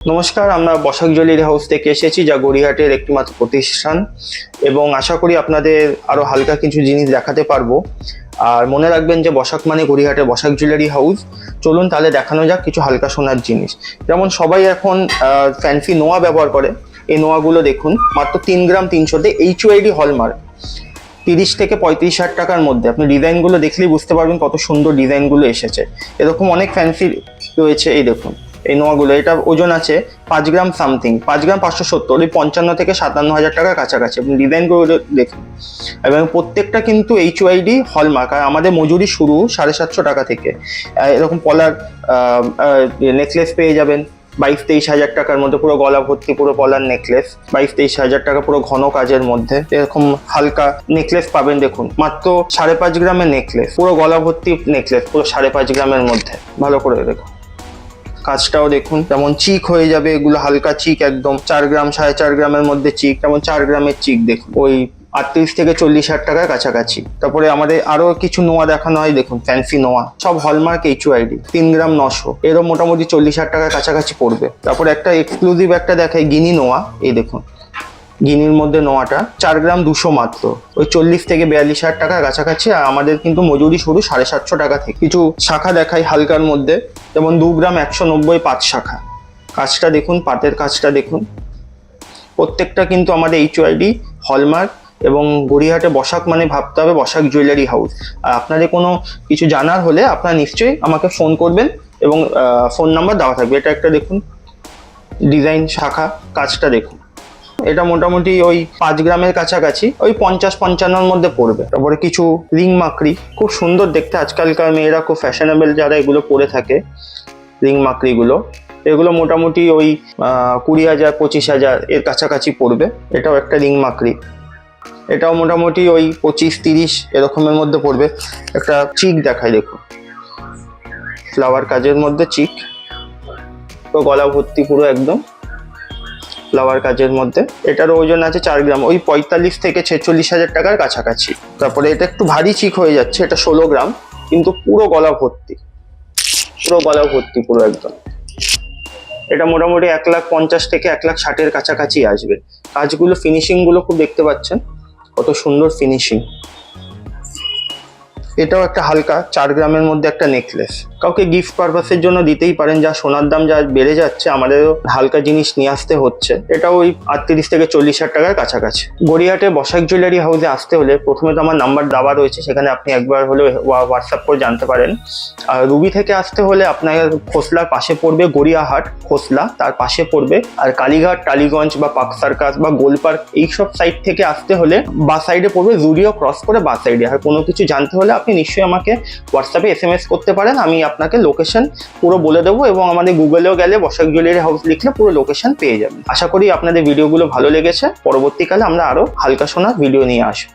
নমস্কার, আমরা Basak jewellery house থেকে এসেছি, যা গড়িয়াহাটের একটি মাত্র প্রতিষ্ঠান এবং আশা করি আপনাদের আরো হালকা কিছু জিনিস দেখাতে পারবো। আর মনে রাখবেন যে বসাক মানে গড়িয়াহাটের বসাক জুয়েলারি হাউস। চলুন তাহলে দেখানো যাক কিছু হালকা সোনার জিনিস। যেমন সবাই এখন ফ্যান্সি নোয়া ব্যবহার করে, এই নোয়াগুলো দেখুন মাত্র 3 গ্রাম 300-তে HUID হলমার্ক, 30 থেকে 35,000 টাকার মধ্যে। আপনি ডিজাইনগুলো দেখলেই বুঝতে পারবেন কত সুন্দর ডিজাইনগুলো এসেছে। এরকম অনেক ফ্যান্সি রয়েছে, এই দেখুন এই নোয়াগুলো। এটা ওজন আছে 5 গ্রাম সামথিং, 5 গ্রাম 570, ওই 55 থেকে 57,000 টাকার কাছাকাছি। আপনি ডিজাইনগুলো দেখুন এবং প্রত্যেকটা কিন্তু HUID হলমার্ক। আর আমাদের মজুরি শুরু 750 টাকা থেকে। এরকম পলার নেকলেস পেয়ে যাবেন 22-23 হাজার টাকার মধ্যে, পুরো গলা ভর্তি পুরো পলার নেকলেস 22-23 হাজার টাকা, পুরো ঘন কাজের মধ্যে। এরকম হালকা নেকলেস পাবেন দেখুন মাত্র 5.5 গ্রামের নেকলেস, পুরো গলা ভর্তি নেকলেস, পুরো 5.5 গ্রামের মধ্যে। ভালো করে দেখুন কাজটাও দেখুন, যেমন চিক হয়ে যাবে এগুলো, হালকা চিক একদম 4 গ্রাম 4.5 গ্রামের মধ্যে চিক। যেমন 4 গ্রামের চিক দেখুন ওই 38 থেকে 40,000 টাকার কাছাকাছি। তারপরে আমাদের আরো কিছু নোয়া দেখানো হয়, দেখুন ফ্যান্সি নোয়া, সব হলমার্ক HUID, 3 গ্রাম 900, এরও মোটামুটি 40,000 টাকার কাছাকাছি পড়বে। তারপরে একটা এক্সক্লুসিভ একটা দেখায় গিনি নোয়া, এই দেখুন গিনির মধ্যে নোয়াটা 4 গ্রাম 200 মাত্র, ওই 40 থেকে 42,000 টাকার কাছাকাছি। আর আমাদের কিন্তু মজুরি শুরু 750 টাকা থেকে। কিছু শাখা দেখাই হালকার মধ্যে, যেমন 2 গ্রাম 190 5 শাখা। কাজটা দেখুন, পাতের কাজটা দেখুন, প্রত্যেকটা কিন্তু আমাদের HUID হলমার্ক। এবং গড়িয়াহাটে বসাক মানে ভাবতে হবে বসাক জুয়েলারি হাউস। আর আপনাদের কোনো কিছু জানার হলে আপনারা নিশ্চয়ই আমাকে ফোন করবেন এবং ফোন নাম্বার দেওয়া থাকবে। এটা একটা দেখুন ডিজাইন শাখা, কাজটা দেখুন। এটা মোটামুটি ওই 5 গ্রামের কাছাকাছি, ওই 50-55-র মধ্যে পড়বে। তারপরে কিছু রিং মাকড়ি, খুব সুন্দর দেখতে, আজকালকার মেয়েরা খুব ফ্যাশনেবল যারা এগুলো পরে থাকে রিং মাকড়িগুলো, এগুলো মোটামুটি ওই 20,000 25,000 এর কাছাকাছি পড়বে। এটাও একটা রিং মাকড়ি, এটাও মোটামুটি ওই 25-30 এরকমের মধ্যে পড়বে। একটা চিক দেখাই দেখুন, ফ্লাওয়ার কাজের মধ্যে চিক, তো গলা ভর্তি পুরো একদম ফ্লাওয়ার কাজের মধ্যে। এটার ওজন আছে 4 গ্রাম, ওই 45 থেকে 46,000 টাকার কাছাকাছি। তারপরে এটা একটু ভারী চিক হয়ে যাচ্ছে, এটা 16 গ্রাম, কিন্তু পুরো গলা ভর্তি, পুরো গলা ভর্তি পুরো একদম। এটা মোটামুটি 1,50,000 থেকে 1,60,000 এর কাছাকাছি আসবে। কাজগুলো ফিনিশিং গুলো খুব দেখতে পাচ্ছেন কত সুন্দর ফিনিশিং। এটাও একটা হালকা 4 গ্রামের মধ্যে একটা নেকলেস, কাউকে গিফট পারপাসের জন্য দিতেই পারেন। যা সোনার দাম যা বেড়ে যাচ্ছে, আমাদেরও হালকা জিনিস নিয়ে আসতে হচ্ছে। এটাও ওই 38 থেকে 40,000 টাকার কাছাকাছি। গড়িয়াহাটে বসাক জুয়েলারি হাউসে আসতে হলে প্রথমে তো আমার নাম্বার দেওয়া রয়েছে, সেখানে আপনি একবার হলে হোয়াটসঅ্যাপ করে জানতে পারেন। আর রুবি থেকে আসতে হলে আপনার খোসলার পাশে পড়বে গড়িয়াহাট খোসলা, তার পাশে পড়বে। আর কালীঘাট, টালিগঞ্জ বা পার্ক সার্কাস বা গোলপার্ক এইসব সাইড থেকে আসতে হলে বা সাইডে পড়বে জুডিও ক্রস করে বা সাইডে। আর কোনো কিছু জানতে হলে আপনি নিশ্চয়ই আমাকে হোয়াটসঅ্যাপে SMS করতে পারেন, আমি আপনাকে লোকেশন পুরো বলে দেবো। এবং আমাদের গুগলেও গেলে বসাক জুয়েলারি হাউস লিখলে পুরো লোকেশন পেয়ে যাবেন। আশা করি আপনাদের ভিডিওগুলো ভালো লেগেছে। পরবর্তীকালে আমরা আরো হালকা সোনার ভিডিও নিয়ে আসবো।